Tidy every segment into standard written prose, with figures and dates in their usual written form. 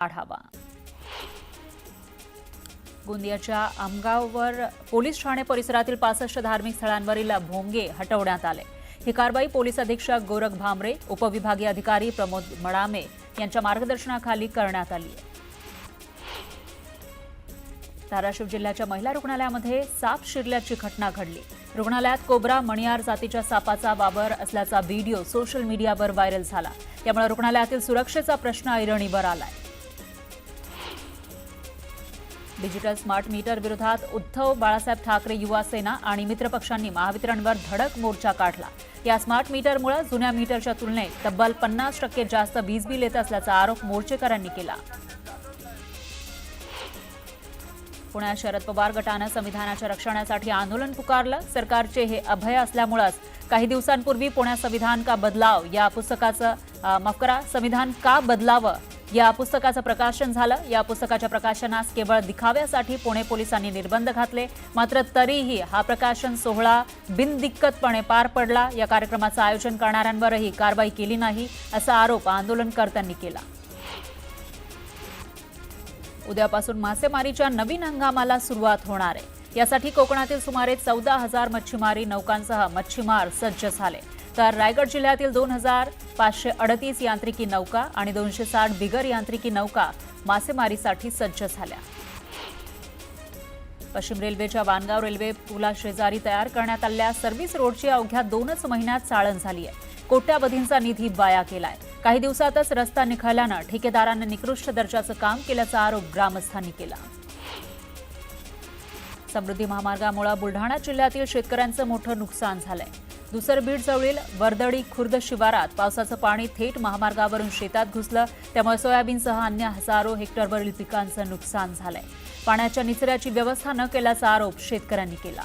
आढावा। गोंदियाच्या आमगाववर पोलीस ठाणे परिसरातील 65 धार्मिक स्थळांवरील भोंगे हटवण्यात आले। ही कारवाई पोलीस अधीक्षक गोरख भामरे, उपविभागीय अधिकारी प्रमोद मडामे यांच्या मार्गदर्शनाखाली करण्यात आली आहे। धाराशिव जिल्ह्याच्या महिला रुग्णालयामध्ये साप शिरल्याची घटना घडली। रुग्णालयात कोब्रा मणियार जातीच्या सापाचा वावर असल्याचा व्हिडिओ सोशल मीडियावर व्हायरल झाला। त्यामुळे रुग्णालयातील सुरक्षेचा प्रश्न ऐरणीवर आलाय। डिजिटल स्मार्ट मीटर विरोधात उद्धव बाळासाहेब ठाकरे युवा सेना आणि मित्रपक्षांनी महावितरणवर धडक मोर्चा काढला। या स्मार्ट मीटरमुळे जुन्या मीटरच्या तुलनेत तब्बल 50% जास्त वीज बिल येत असल्याचा आरोप मोर्चेकऱ्यांनी केला। पुण्यात शरद पवार गटानं संविधानाच्या रक्षणासाठी आंदोलन पुकारलं। सरकारचे हे अभय असल्यामुळेच काही दिवसांपूर्वी पुण्यात संविधान का बदलाव या पुस्तकाचं संविधान का बदलावं या पुस्तकाचं प्रकाशन झालं। या पुस्तकाच्या प्रकाशनास केवळ दिखाव्यासाठी पुणे पोलिसांनी निर्बंध घातले, मात्र तरीही हा प्रकाशन सोहळा बिनदिक्कतपणे पार पडला। या कार्यक्रमाचं आयोजन करणाऱ्यांवरही कारवाई केली नाही असा आरोप आंदोलनकर्त्यांनी केला। उद्यापासून मासेमारीच्या नवीन हंगामाला सुरुवात होणार आहे। यासाठी कोकणातील सुमारे 14,000 मच्छीमारी नौकांसह मच्छीमार सज्ज झाले। तर रायगड जिल्ह्यातील 2,538 यांत्रिकी नौका आणि 260 बिगर यांत्रिकी नौका मासेमारीसाठी सज्ज झाल्या। पश्चिम रेल्वेच्या वानगाव रेल्वे पुलाशेजारी तयार करण्यात आलेल्या सर्व्हिस रोडची अवघ्या 2च महिन्यात चाळण झाली आहे। कोट्यावधींचा निधी वाया गेलाय। काही दिवसातच रस्ता निखळल्यानं ठेकेदारांनी निकृष्ट दर्जाचं काम केल्याचा आरोप ग्रामस्थांनी केला। समृद्धी महामार्गामुळे बुलढाणा जिल्ह्यातील शेतकऱ्यांचं मोठं नुकसान झालंय। दुसरबीड जवळील वर्दडी खुर्द शिवारात पावसाचं पाणी थेट महामार्गावरून शेतात घुसलं। त्यामुळे सोयाबीनसह अन्य हजारो हेक्टरवरील पिकांचं नुकसान झालंय। पाण्याच्या निचऱ्याची व्यवस्था न केल्याचा आरोप शेतकऱ्यांनी केला।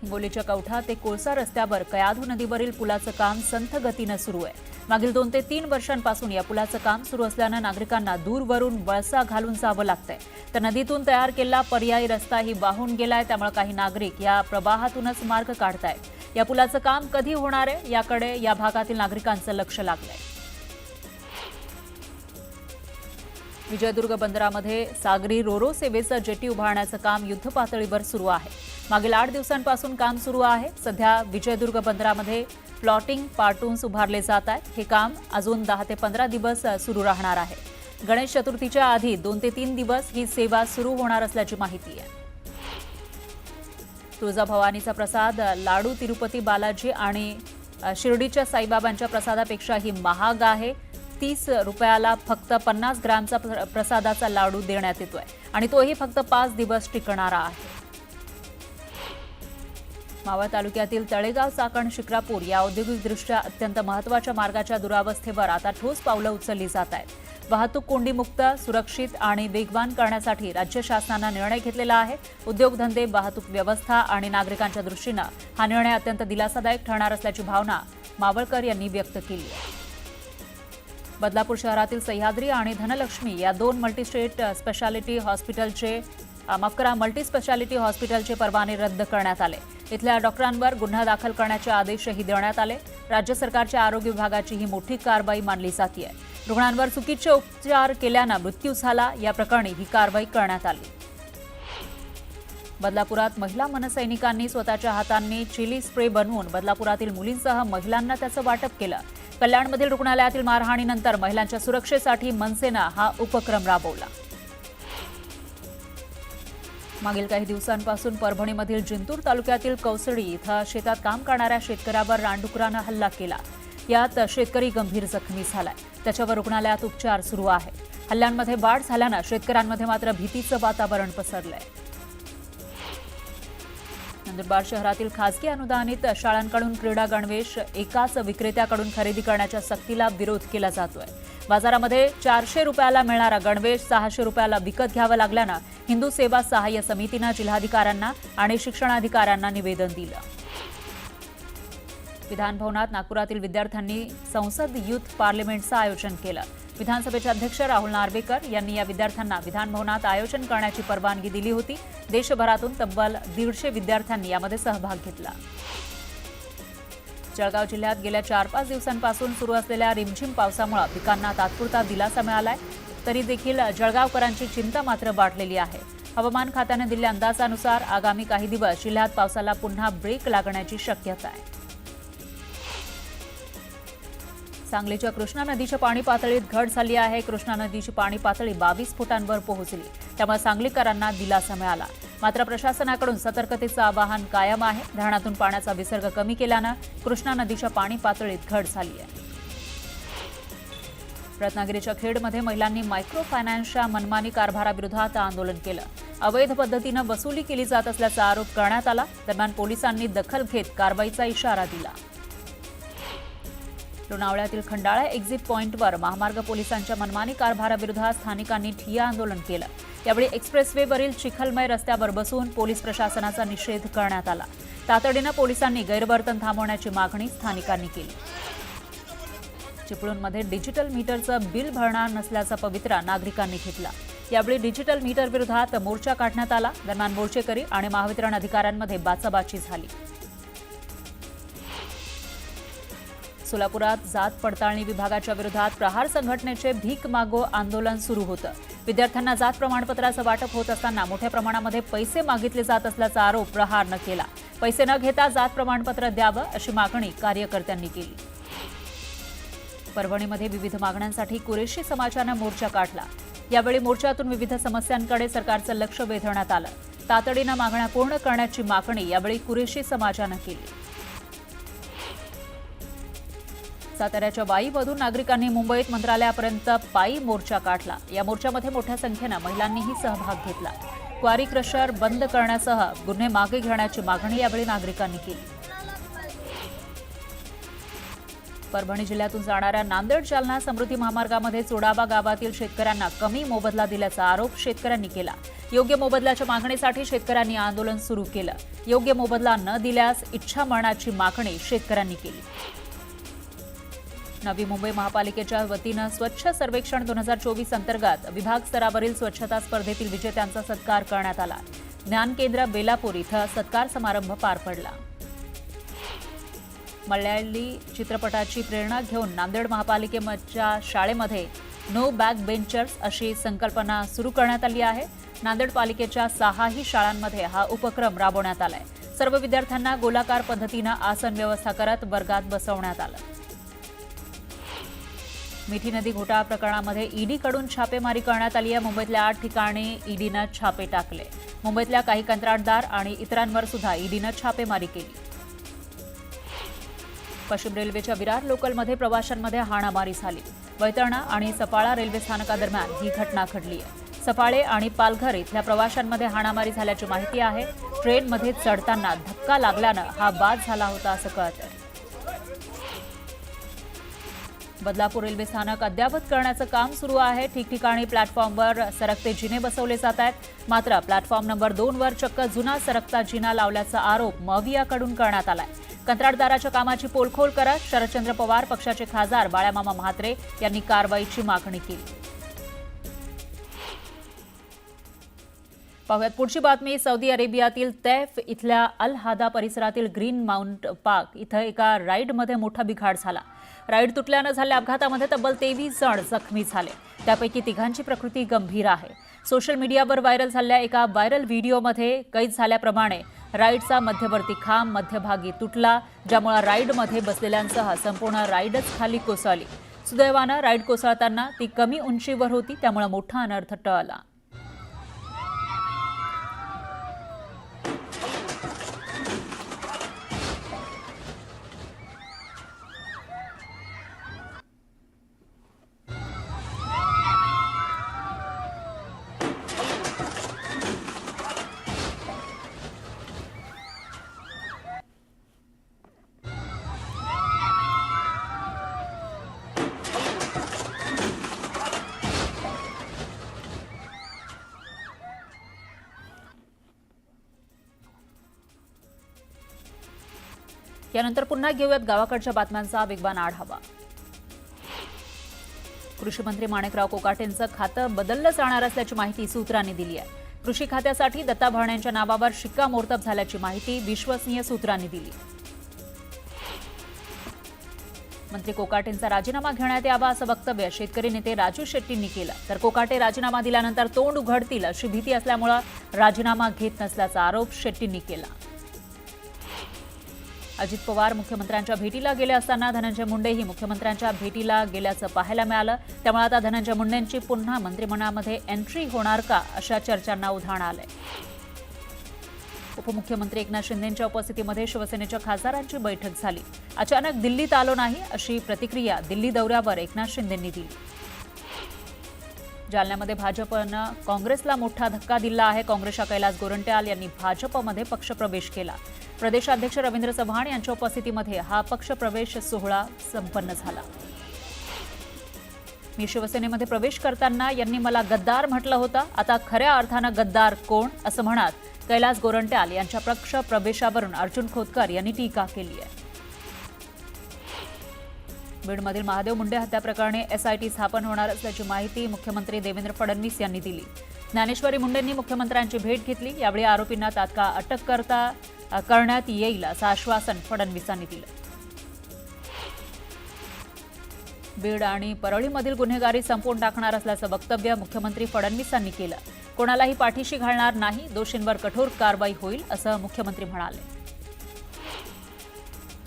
हिंगोलीच्या कवठा ते कोळसा रस्त्यावर कयाधू नदीवरील पुलाचं काम संथ गतीनं सुरू आहे। मागील 2 ते 3 वर्षांपासून या पुलाचं काम सुरू असल्यानं नागरिकांना दूरवरून वळसा घालून जावं लागतंय। तर नदीतून तयार केलेला पर्यायी रस्ताही वाहून गेलाय। त्यामुळे काही नागरिक या प्रवाहातूनच मार्ग काढतायत। या पुलाचं काम कधी होणार आहे याकडे या भागातील नागरिकांचं लक्ष लागलंय। विजयदुर्ग बंदरामध्ये सागरी रोरो सेवेचं जेटी उभारण्याचं काम युद्धपातळीवर सुरू आहे। मागील 8 दिवसांपासून काम सुरू आहे। सध्या विजयदुर्ग बंदरामध्ये फ्लॉटिंग पार्टून्स उभारले जात आहेत। हे काम अजून 10 ते 15 दिवस सुरू राहणार आहे। गणेश चतुर्थीच्या आधी 2 ते 3 दिवस ही सेवा सुरू होणार असल्याची माहिती आहे। तुळजाभवानीचा प्रसाद लाडू तिरुपती बालाजी आणि शिर्डीच्या साईबाबांच्या प्रसादापेक्षाही महाग आहे। 30 रुपयाला फक्त 50 ग्रॅमचा प्रसादाचा लाडू देण्यात येतोय आणि तोही फक्त 5 दिवस टिकणारा आहे। मावळ तालुक्यातील तळेगाव चाकण शिक्रापूर या औद्योगिकदृष्ट्या अत्यंत महत्त्वाच्या मार्गाच्या दुरावस्थेवर आता ठोस पावलं उचलली जात आहेत। वाहतूक कोंडीमुक्त, सुरक्षित आणि वेगवान करण्यासाठी राज्य शासनानं निर्णय घेतलेला आहे। उद्योगधंदे, वाहतूक व्यवस्था आणि नागरिकांच्या दृष्टीनं हा निर्णय अत्यंत दिलासादायक ठरणार असल्याची भावना मावळकर यांनी व्यक्त केली आहे। बदलापूर शहरातील सह्याद्री आणि धनलक्ष्मी या 2 मल्टी स्पेशालिटी हॉस्पिटलचे परवाने रद्द करण्यात आले। इथल्या डॉक्टरांवर गुन्हा दाखल करण्याचे आदेशही देण्यात आले। राज्य सरकारच्या आरोग्य विभागाची ही मोठी कारवाई मानली जाते। रुग्णांवर चुकीचे उपचार केल्यानं मृत्यू झाला। या प्रकरणी ही कारवाई करण्यात आली। बदलापुरात महिला मनसैनिकांनी स्वतःच्या हातांनी चिली स्प्रे बनवून बदलापुरातील मुलींसह महिलांना त्याचं वाटप केलं। कल्याणमधील रुग्णालयातील मारहाणीनंतर महिलांच्या सुरक्षेसाठी मनसेनं हा उपक्रम राबवला। मागील काही दिवसांपासून परभणीमधील जिंतूर तालुक्यातील कौसडी इथं शेतात काम करणाऱ्या शेतकऱ्यावर रानडुकरानं हल्ला केला। यात शेतकरी गंभीर जखमी झालाय। त्याच्यावर रुग्णालयात उपचार सुरू आहे। हल्ल्यांमध्ये वाढ झाल्यानं शेतकऱ्यांमध्ये मात्र भीतीचं वातावरण पसरलंय। नंदुरबार शहरातील खासगी अनुदानित शाळांकडून क्रीडा गणवेश एकाच विक्रेत्याकडून खरेदी करण्याच्या सक्तीला विरोध केला जातोय। बाजारामध्ये 400 रुपयाला मिळणारा गणवेश 600 रुपयाला विकत घ्यावा लागल्यानं हिंदू सेवा सहाय्य समितीनं जिल्हाधिकाऱ्यांना आणि शिक्षणाधिकाऱ्यांना निवेदन दिलं। विधानभवनात नागपुरातील विद्यार्थ्यांनी संसद युथ पार्लिमेंटचं आयोजन केलं। विधानसभेचे अध्यक्ष राहुल नार्वेकर यांनी या विद्यार्थ्यांना विधानभवनात आयोजन करण्याची परवानगी दिली होती। देशभरातून तब्बल 150 विद्यार्थ्यांनी यामध्ये सहभाग घेतला। जळगाव जिल्ह्यात गेल्या 4-5 दिवसांपासून सुरू असलेल्या रिमझिम पावसामुळे पिकांना तात्पुरता दिलासा मिळालाय. तरी देखील जळगावकरांची चिंता मात्र वाढलेली आहे. हवामान खात्याने दिलेल्या अंदाजानुसार आगामी काही दिवस जिल्ह्यात पावसाला पुन्हा ब्रेक लागण्याची शक्यता आहे. सांगलीच्या कृष्णा नदीच्या पाणी पातळीत घट झाली आहे. कृष्णा नदीची पाणी पातळी 22 फुटांवर पोहोचली. त्यामुळे सांगलीकरांना दिलासा मिळाला. मात्र प्रशासनाकडून सतर्कतेचं आवाहन कायम आहे. धरणातून पाण्याचा विसर्ग कमी केल्यानं कृष्णा नदीच्या पाणी पातळीत घट झाली आहे. रत्नागिरीच्या खेडमध्ये महिलांनी मायक्रो फायनान्सच्या मनमानी कारभाराविरोधात आंदोलन केलं. अवैध पद्धतीनं वसुली केली जात असल्याचा आरोप करण्यात आला. दरम्यान पोलिसांनी दखल घेत कारवाईचा इशारा दिला. लोणावळ्यातील खंडाळा एक्झिट पॉइंटवर महामार्ग पोलिसांच्या मनमानी कारभाराविरोधात स्थानिकांनी ठिय्या आंदोलन केलं. यावेळी एक्सप्रेसवेवरील चिखलमय रस्त्यावर बसून पोलीस प्रशासनाचा निषेध करण्यात आला. तातडीनं पोलिसांनी गैरवर्तन थांबवण्याची मागणी स्थानिकांनी केली. चिपळूणमध्ये डिजिटल मीटरचं बिल भरणार नसल्याचा पवित्रा नागरिकांनी घेतला. यावेळी डिजिटल मीटर विरोधात मोर्चा काढण्यात आला. दरम्यान मोर्चेकरी आणि महावितरण अधिकाऱ्यांमध्ये बाचाबाची झाली. सोलापुरात जात पडताळणी विभागाच्या विरोधात प्रहार संघटनेचे भीक मागो आंदोलन सुरू होतं. विद्यार्थ्यांना जात प्रमाणपत्राचं वाटप होत असताना मोठ्या प्रमाणामध्ये पैसे मागितले जात असल्याचा आरोप प्रहारनं केला. पैसे न घेता जात प्रमाणपत्र द्यावं अशी मागणी कार्यकर्त्यांनी केली. परभणीमध्ये विविध मागण्यांसाठी कुरेशी समाजानं मोर्चा काढला. यावेळी मोर्चातून विविध समस्यांकडे सरकारचं लक्ष वेधण्यात आलं. तातडीनं मागण्या पूर्ण करण्याची मागणी यावेळी कुरेशी समाजानं केली. साताऱ्याच्या वाईमधून नागरिकांनी मुंबईत मंत्रालयापर्यंत पायी मोर्चा काढला. या मोर्चामध्ये मोठ्या संख्येनं महिलांनीही सहभाग घेतला. क्वारी क्रशर बंद करण्यासह गुन्हे मागे घेण्याची मागणी यावेळी नागरिकांनी केली. परभणी जिल्ह्यातून जाणाऱ्या नांदेड जालना समृद्धी महामार्गामध्ये चोडाबा गावातील शेतकऱ्यांना कमी मोबदला दिल्याचा आरोप शेतकऱ्यांनी केला. योग्य मोबदल्याच्या मागणीसाठी शेतकऱ्यांनी आंदोलन सुरू केलं. योग्य मोबदला न दिल्यास इच्छामरणाची मागणी शेतकऱ्यांनी केली. नवी मुंबई महापालिकेच्या वतीनं स्वच्छ सर्वेक्षण 2024 अंतर्गत विभाग स्तरावरील स्वच्छता स्पर्धेतील विजेत्यांचा सत्कार करण्यात आला. ज्ञान केंद्र बेलापूर इथं सत्कार समारंभ पार पडला. मल्याळी चित्रपटाची प्रेरणा घेऊन नांदेड महापालिकेच्या शाळेमध्ये नो बॅक बेंचर्स अशी संकल्पना सुरू करण्यात आली आहे. नांदेड पालिकेच्या 6ही शाळांमध्ये हा उपक्रम राबवण्यात आलाय. सर्व विद्यार्थ्यांना गोलाकार पद्धतीनं आसन व्यवस्था करत वर्गात बसवण्यात आलं. मिठी नदी घोटाळा प्रकरणामध्ये ईडीकडून छापेमारी करण्यात आली आहे. मुंबईतल्या 8 ठिकाणी ईडीनं छापे टाकले. मुंबईतल्या काही कंत्राटदार आणि इतरांवर सुद्धा ईडीनं छापेमारी केली. पश्चिम रेल्वेच्या विरार लोकलमध्ये प्रवाशांमध्ये हाणामारी झाली. वैतरणा आणि सफाळा रेल्वे स्थानकादरम्यान ही घटना घडली आहे. सफाळे आणि पालघर इथल्या प्रवाशांमध्ये हाणामारी झाल्याची माहिती आहे. ट्रेनमध्ये चढताना धक्का लागल्यानं हा बाद झाला होता असं कळतंय. बदलापूर रेल्वे स्थानक अद्ययावत करण्याचं काम सुरू आहे. ठिकठिकाणी प्लॅटफॉर्मवर सरकते जिने बसवले जात आहेत. मात्र प्लॅटफॉर्म नंबर 2 वर चक्क जुना सरकता जिना लावल्याचा आरोप मवियाकडून करण्यात आलाय. कंत्राटदाराच्या कामाची पोलखोल करत शरदचंद्र पवार पक्षाचे खासदार बाळामामा म्हात्रे यांनी कारवाईची मागणी केली. पाहुयात पुढची बातमी. सौदी अरेबियातील तैफ इथल्या अल हादा परिसरातील ग्रीन माउंट पार्क इथं एका राईडमध्ये मोठा बिघाड झाला. राईड तुटल्यानं झालेल्या अपघातामध्ये तब्बल 23 जण जखमी झाले. त्यापैकी 3घांची प्रकृती गंभीर आहे. सोशल मीडियावर व्हायरल झालेल्या एका व्हायरल व्हिडिओमध्ये कैद झाल्याप्रमाणे राईडचा मध्यवर्ती खांब मध्यभागी तुटला, ज्यामुळे राईडमध्ये बसलेल्यांसह संपूर्ण राईडच खाली कोसळली. सुदैवानं राईड कोसळताना ती कमी उंचीवर होती, त्यामुळे मोठा अनर्थ टळला. यानंतर पुन्हा घेऊयात गावाकडच्या बातम्यांचा वेगवान आढावा. कृषी मंत्री माणिकराव कोकाटेंचं खातं बदललं जाणार असल्याची माहिती सूत्रांनी दिली आहे. कृषी खात्यासाठी दत्ता भरण्यांच्या नावावर शिक्कामोर्तब झाल्याची माहिती विश्वसनीय सूत्रांनी दिली. मंत्री कोकाटेंचा राजीनामा घेण्यात यावा असं वक्तव्य शेतकरी नेते राजू शेट्टींनी केलं. तर कोकाटे राजीनामा दिल्यानंतर तोंड उघडतील अशी भीती असल्यामुळे राजीनामा घेत नसल्याचा आरोप शेट्टींनी केला. अजित पवार मुख्यमंत्र्यांच्या भेटीला गेले असताना धनंजय मुंडेही मुख्यमंत्र्यांच्या भेटीला गेल्याचं पाहायला मिळालं. त्यामुळे आता धनंजय मुंडेंची पुन्हा मंत्रिमंडळामध्ये एंट्री होणार का अशा चर्चांना उधाण आलंय. उपमुख्यमंत्री एकनाथ शिंदेंच्या उपस्थितीमध्ये शिवसेनेच्या खासदारांची बैठक झाली. अचानक दिल्लीत आलो नाही अशी प्रतिक्रिया दिल्ली दौऱ्यावर एकनाथ शिंदेंनी दिली. जालन्यामध्ये भाजपनं काँग्रेसला मोठा धक्का दिला आहे. काँग्रेसच्या कैलास गोरंट्याल यांनी भाजपमध्ये पक्षप्रवेश केला. प्रदेशाध्यक्ष रवींद्र चव्हाण यांच्या उपस्थितीमध्ये हा पक्षप्रवेश सोहळा संपन्न झाला. मी शिवसेनेमध्ये प्रवेश करताना यांनी मला गद्दार म्हटलं होतं. आता खऱ्या अर्थानं गद्दार कोण असं म्हणत कैलास गोरंट्याल यांच्या पक्ष प्रवेशावरून अर्जुन खोतकर यांनी टीका केली आहे. बीडमधील महादेव मुंडे हत्या प्रकरणी एसआयटी स्थापन होणार असल्याची माहिती मुख्यमंत्री देवेंद्र फडणवीस यांनी दिली. ज्ञानेश्वरी मुंडेंनी मुख्यमंत्र्यांची भेट घेतली. यावेळी आरोपींना तात्काळ अटक करण्यात येईल असं आश्वासन फडणवीसांनी दिलं. बीड आणि परळीमधील गुन्हेगारी संपवून टाकणार असल्याचं वक्तव्य मुख्यमंत्री फडणवीसांनी केलं. कोणालाही पाठीशी घालणार नाही, दोषींवर कठोर कारवाई होईल असं मुख्यमंत्री म्हणाले.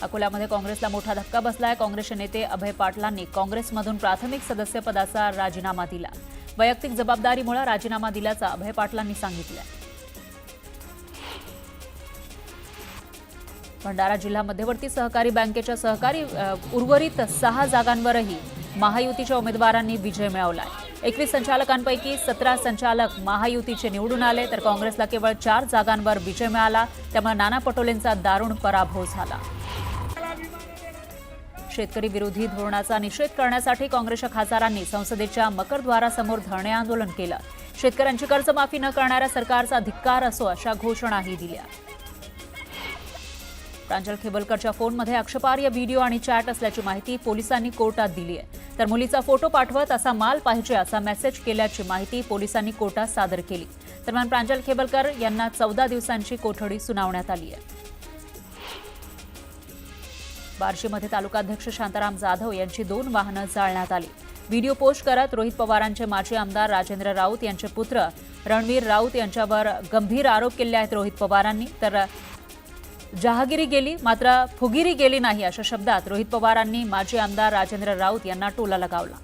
अकोल्यामध्ये काँग्रेसला मोठा धक्का बसलाय. काँग्रेसचे नेते अभय पाटलांनी काँग्रेसमधून प्राथमिक सदस्यपदाचा राजीनामा दिला. वैयक्तिक जबाबदारीमुळे राजीनामा दिल्याचं अभय पाटलांनी सांगितलं. भंडारा जिल्हा मध्यवर्ती सहकारी बँकेच्या सहकारी उर्वरित 6 जागांवरही महायुतीच्या उमेदवारांनी विजय मिळवलाय. 21 संचालकांपैकी 17 संचालक महायुतीचे निवडून आले, तर काँग्रेसला केवळ 4 जागांवर विजय मिळाला. त्यामुळे नाना पटोलेंचा दारुण पराभव झाला. शेतकरी विरोधी धोरणाचा निषेध करण्यासाठी काँग्रेसच्या खासदारांनी संसदेच्या मकरद्वारासमोर धरणे आंदोलन केलं. शेतकऱ्यांची कर्जमाफी न करणाऱ्या सरकारचा धिक्कार असो अशा घोषणाही दिल्या. प्रांजल खेबलकरच्या फोनमध्ये आक्षेपार्ह व्हिडिओ आणि चॅट असल्याची माहिती पोलिसांनी कोर्टात दिली आहे. तर मुलीचा फोटो पाठवत असा माल पाहिजे असा मेसेज केल्याची माहिती पोलिसांनी कोर्टात सादर केली. दरम्यान प्रांजल खेबलकर यांना 14 दिवसांची कोठडी सुनावण्यात आली आहे. बार्शीमध्ये तालुकाध्यक्ष शांताराम जाधव यांची 2 वाहनं जाळण्यात आली. व्हिडिओ पोस्ट करत रोहित पवारांचे माजी आमदार राजेंद्र राऊत यांचे पुत्र रणवीर राऊत यांच्यावर गंभीर आरोप केले आहेत रोहित पवारांनी. तर जहागिरी गेली मात्र फुगिरी गेली नाही अशा शब्दात रोहित पवारांनी माजी आमदार राजेंद्र राऊत यांना टोला लगावला.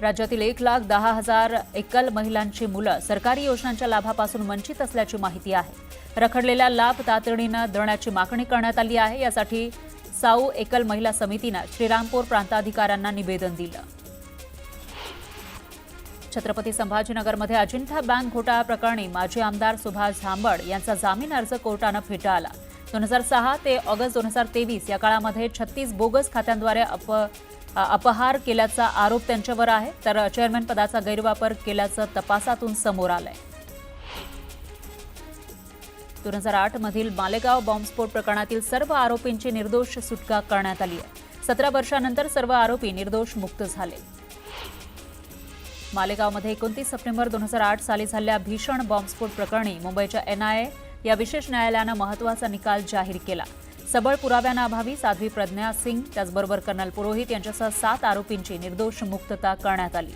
राज्यातील 1,10,000 एकल महिलांची मुलं सरकारी योजनांच्या लाभापासून वंचित असल्याची माहिती आहे. रखडलेला लाभ तातडीनं देण्याची मागणी करण्यात आली आहे. यासाठी साऊ एकल महिला समितीनं श्रीरामपूर प्रांताधिकाऱ्यांना निवेदन दिलं. छत्रपती संभाजीनगरमध्ये अजिंठा बँक घोटाळा प्रकरणी माजी आमदार सुभाष झांबड यांचा जामीन अर्ज कोर्टानं फेटाळला. 2006 ते ऑगस्ट 2023 या काळामध्ये 36 बोगस खात्यांद्वारे अपहार केल्याचा आरोप त्यांच्यावर आहे. तर चेअरमन पदाचा गैरवापर केल्याचं तपासातून समोर आलंय. 2008 मधील मालेगाव बॉम्बस्फोट प्रकरणातील सर्व आरोपींची निर्दोष सुटका करण्यात आली आहे. 17 वर्षांनंतर सर्व आरोपी निर्दोष मुक्त झाले. मालेगावमध्ये 29 सप्टेंबर 2008 साली झालेल्या भीषण बॉम्बस्फोट प्रकरणी मुंबईच्या एनआयए या विशेष न्यायालयानं महत्त्वाचा निकाल जाहीर केला. सबळ पुराव्यांअभावी साध्वी प्रज्ञा सिंग त्याचबरोबर कर्नल पुरोहित यांच्यासह 7 आरोपींची निर्दोष मुक्तता करण्यात आली.